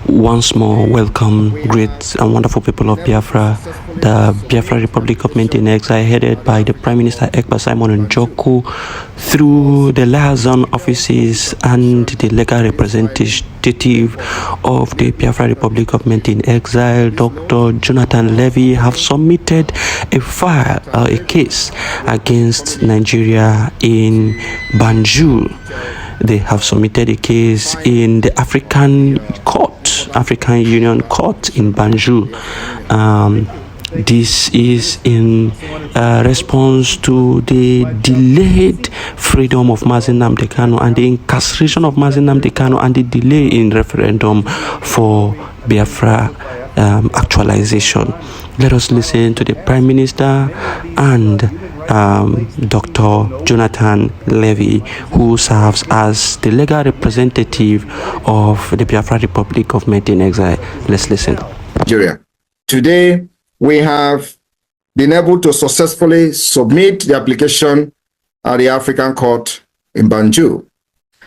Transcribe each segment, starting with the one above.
Once more, welcome, great and wonderful people of Biafra. The Biafra Republic Government in Exile, headed by the Prime Minister Ekpa Simon Njoku, through the liaison offices and the legal representative of the Biafra Republic Government in Exile, Dr. Jonathan Levy, have submitted a file, a case against Nigeria in Banjul. They have submitted a case in the African Union Court in Banjul. This is in response to the delayed freedom of Mazi Nnamdi Kanu and the incarceration of Mazi Nnamdi Kanu and the delay in referendum for Biafra actualization. Let us listen to the Prime Minister and Dr. Jonathan Levy, who serves as the legal representative of the Biafra Republic Government in Exile. Let's listen. Nigeria. Today, we have been able to successfully submit the application at the African Court in Banjul.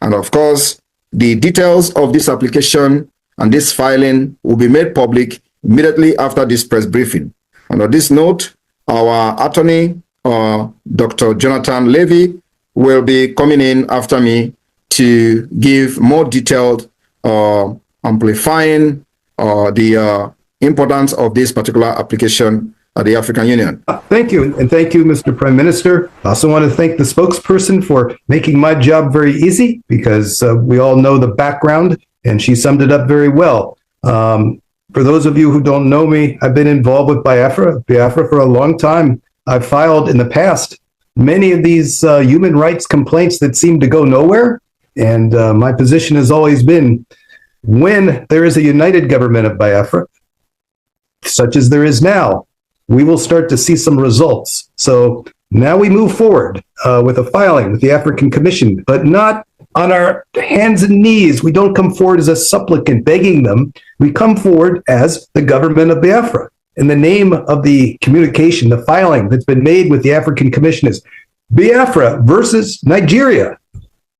And of course, the details of this application and this filing will be made public immediately after this press briefing. And on this note, our attorney, Dr. Jonathan Levy, will be coming in after me to give more detailed amplifying the importance of this particular application at the African Union. Thank you, and thank you, Mr. Prime Minister. I also want to thank the spokesperson for making my job very easy, because we all know the background, and she summed it up very well. For those of you who don't know me, I've been involved with Biafra for a long time. I've filed in the past many of these human rights complaints that seem to go nowhere. And my position has always been, when there is a united government of Biafra, such as there is now, we will start to see some results. So now we move forward with a filing with the African Commission, but not on our hands and knees. We don't come forward as a supplicant begging them. We come forward as the government of Biafra. And the name of the communication, the filing that's been made with the African Commission is Biafra versus Nigeria.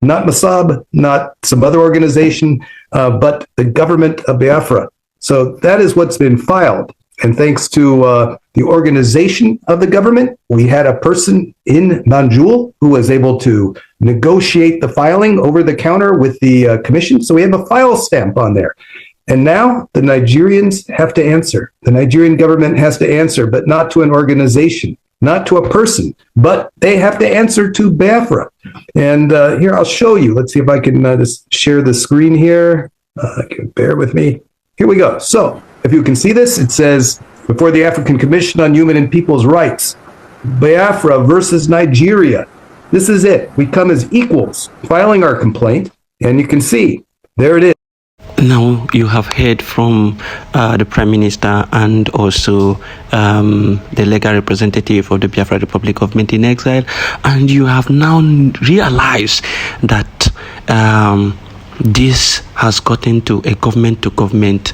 Not Masab, not some other organization, but the government of Biafra. So that is what's been filed. And thanks to the organization of the government, we had a person in Banjul who was able to negotiate the filing over the counter with the commission. So we have a file stamp on there. And now the Nigerians have to answer. The Nigerian government has to answer, but not to an organization, not to a person, but they have to answer to Biafra. And here, I'll show you. Let's see if I can just share the screen here. Bear with me. Here we go. So if you can see this, it says, before the African Commission on Human and People's Rights, Biafra versus Nigeria. This is it. We come as equals, filing our complaint, and you can see, there it is. Now you have heard from the Prime Minister and also the legal representative of the Biafra Republic Government in Exile, and you have now realized that this has gotten to a government-to-government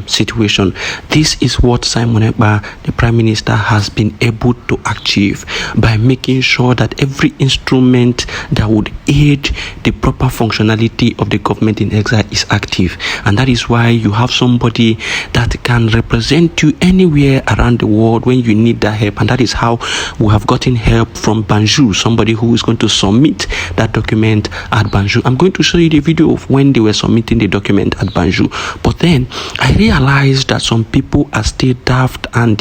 situation. This is what Simon Ekpa, the Prime Minister, has been able to achieve by making sure that every instrument that would aid the proper functionality of the government in exile is active. And that is why you have somebody that can represent you anywhere around the world when you need that help. And that is how we have gotten help from Banjul, somebody who is going to submit that document at Banjul. I'm going to show you the video of when they were submitting the document at Banjul. But then I realized that some people are still daft and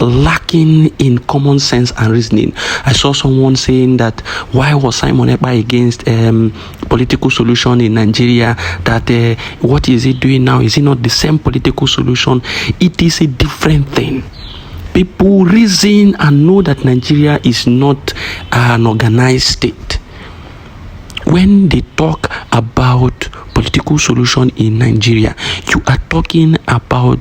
lacking in common sense and reasoning. I saw someone saying that why was Simon Ekpa against political solution in Nigeria, that what is he doing now? Is it not the same political solution? It is a different thing. People reason and know that Nigeria is not an organized state. When they talk about political solution in Nigeria, you are talking about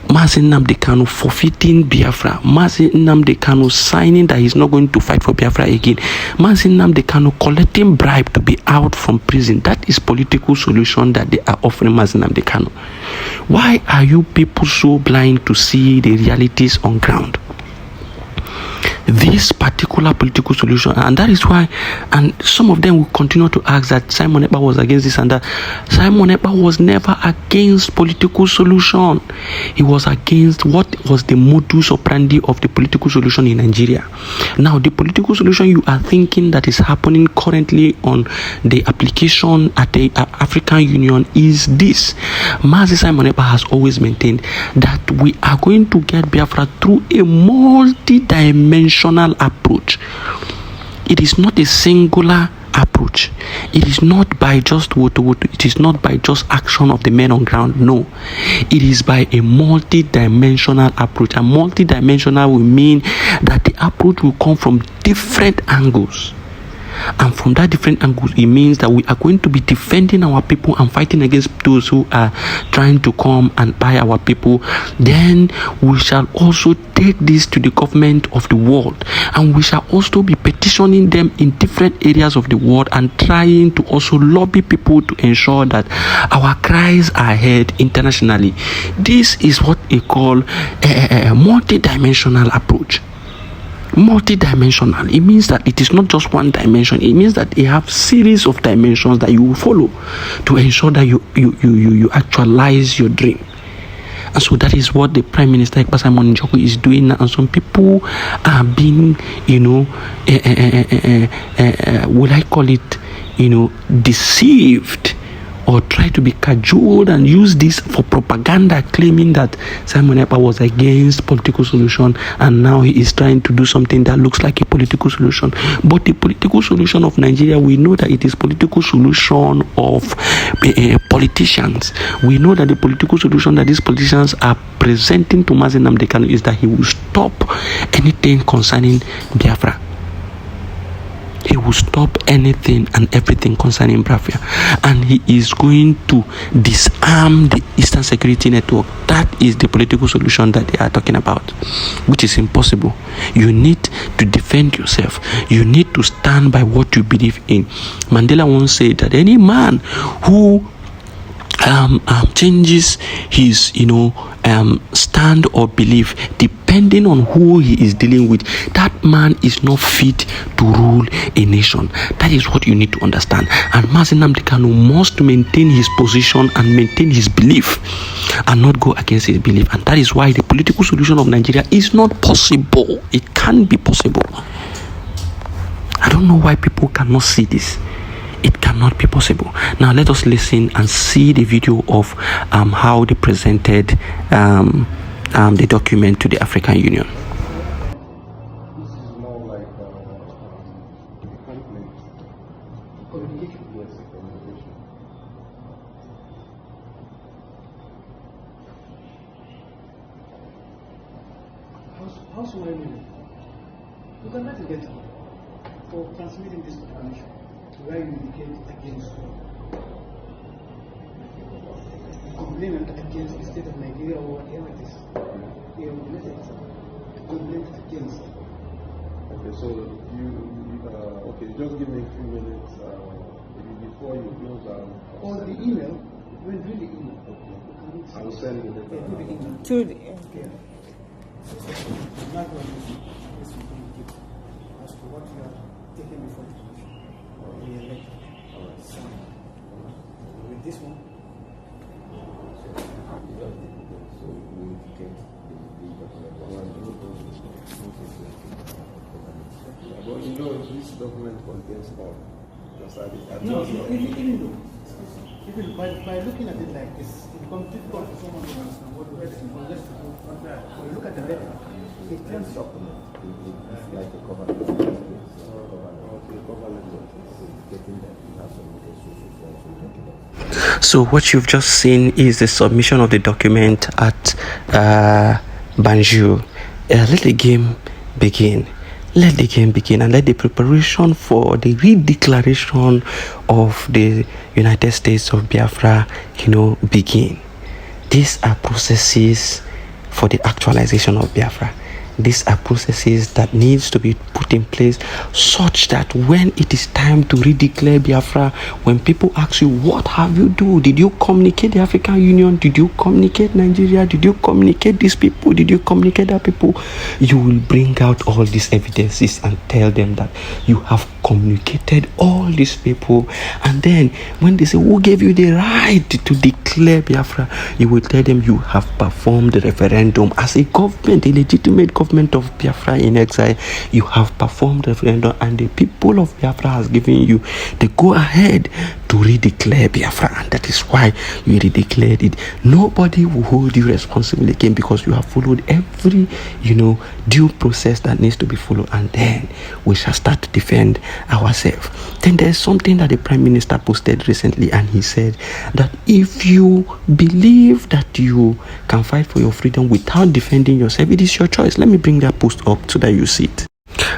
Mazi Nnamdi Kanu forfeiting Biafra, Mazi Nnamdi Kanu signing that he's not going to fight for Biafra again, Mazi Nnamdi Kanu collecting bribe to be out from prison. That is political solution that they are offering Mazi Nnamdi Kanu. Why are you people so blind to see the realities on ground? this particular political solution. And that is why, and some of them will continue to ask that Simon Ekpa was against this and that. Simon Ekpa was never against political solution. He was against what was the modus operandi of the political solution in Nigeria. Now, the political solution you are thinking that is happening currently on the application at the African Union is this. Mazi Simon Ekpa has always maintained that we are going to get Biafra through a multi-dimensional approach. It is not a singular approach. It is not by just woto. It is not by just action of the men on ground. No, it is by a multi-dimensional approach. And multi-dimensional will mean that the approach will come from different angles. And from that different angle, it means that we are going to be defending our people and fighting against those who are trying to come and buy our people. Then we shall also take this to the government of the world, and we shall also be petitioning them in different areas of the world and trying to also lobby people to ensure that our cries are heard internationally. This is what we call a multi-dimensional approach. Multi-dimensional, it means that it is not just one dimension. It means that you have series of dimensions that you will follow to ensure that you actualize your dream. And so that is what the Prime Minister Ekpa Simon Njoku is doing now. And some people are being, would I call it, deceived, or try to be cajoled and use this for propaganda, claiming that Simon Ekpa was against political solution and now he is trying to do something that looks like a political solution. But the political solution of Nigeria, we know that it is political solution of politicians. We know that the political solution that these politicians are presenting to Mazi Nnamdi Kanu is that he will stop anything concerning Biafra. He will stop anything and everything concerning Biafra, and he is going to disarm the Eastern Security Network. That is the political solution that they are talking about, which is impossible. You need to defend yourself. You need to stand by what you believe in. Mandela once said that any man who changes his stand or belief depending on who he is dealing with, that man is not fit to rule a nation. That is what you need to understand. And Mazi Nnamdi Kanu must maintain his position and maintain his belief and not go against his belief. And that is why the political solution of Nigeria is not possible. It can't be possible. I don't know why people cannot see this. It cannot be possible. Now let us listen and see the video of how they presented the document to the African Union. This is more like a complaint. Communication. Yes, communication. How should I know? You can write a letter for transmitting this to the commission, where you indicate against complainant against the state of Nigeria or whatever it is. You let it complaint against. Okay, so okay, just give me a few minutes maybe before you close Or the email, when read the email. Okay. I will send you the letter. Yeah, do the email. To the, Okay. Not one is to communicate as to what you are taking before the commission. We elect. With this one. But this document contains all. Because I No, just even though, even by looking at it like this, it becomes difficult for someone to understand what the letter is. Unless you look at the letter, it tells you. It's like a covenant. So what you've just seen is the submission of the document at Banjul. Let the game begin. Let the game begin and let the preparation for the redeclaration of the United States of Biafra, begin. These are processes for the actualization of Biafra. these are processes that needs to be put in place such that when it is time to redeclare Biafra, when people ask you, what have you do? Did you communicate the African Union? Did you communicate Nigeria? Did you communicate these people? Did you communicate that people? You will bring out all these evidences and tell them that you have communicated all these people. And then when they say, who gave you the right to declare Biafra? You will tell them you have performed the referendum as a government, a legitimate government of Biafra in exile. You have performed the referendum, and the people of Biafra has given you the go ahead to redeclare Biafra, and that is why you redeclared it. Nobody will hold you responsible again because you have followed every due process that needs to be followed, and then we shall start to defend ourselves. Then there's something that the Prime Minister posted recently, and he said that if you believe that you can fight for your freedom without defending yourself, it is your choice. Let me bring that post up so that you see it.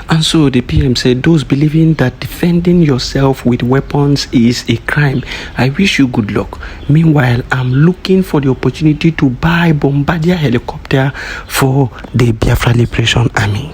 And so the PM said, those believing that defending yourself with weapons is a crime, I wish you good luck. Meanwhile, I'm looking for the opportunity to buy Bombardier helicopter for the Biafra Liberation Army.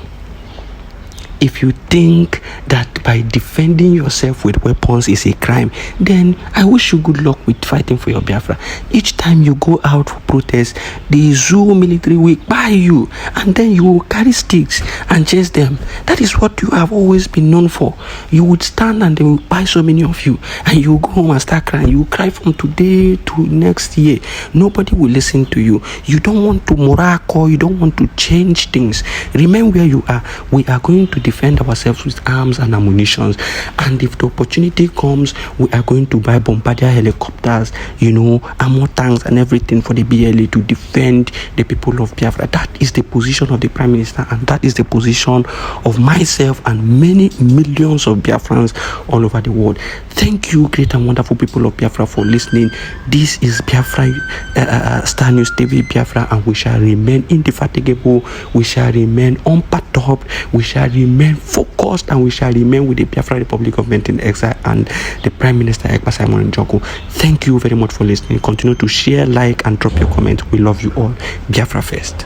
If you think that by defending yourself with weapons is a crime, then I wish you good luck with fighting for your Biafra. Each time you go out for protest, the zoo military will buy you, and then you will carry sticks and chase them. That is what you have always been known for. You would stand and they will buy so many of you, and you will go home and start crying. You will cry from today to next year. Nobody will listen to you. You don't want to miracle. You don't want to change things. Remain where you are. We are going to defend ourselves with arms and ammunition, and if the opportunity comes, we are going to buy Bombardier helicopters, armor tanks and everything for the BLA to defend the people of Biafra. That is the position of the Prime Minister, and that is the position of myself and many millions of Biafrans all over the world. Thank you, great and wonderful people of Biafra, for listening. This is Biafra, Star News TV Biafra, and we shall remain indefatigable, we shall remain unperturbed, we shall remain focused, and we shall remain with the Biafra Republic Government in exile and the Prime Minister Ekpa Simon Njoku. Thank you very much for listening. Continue to share, like, and drop your comments. We love you all. Biafra first.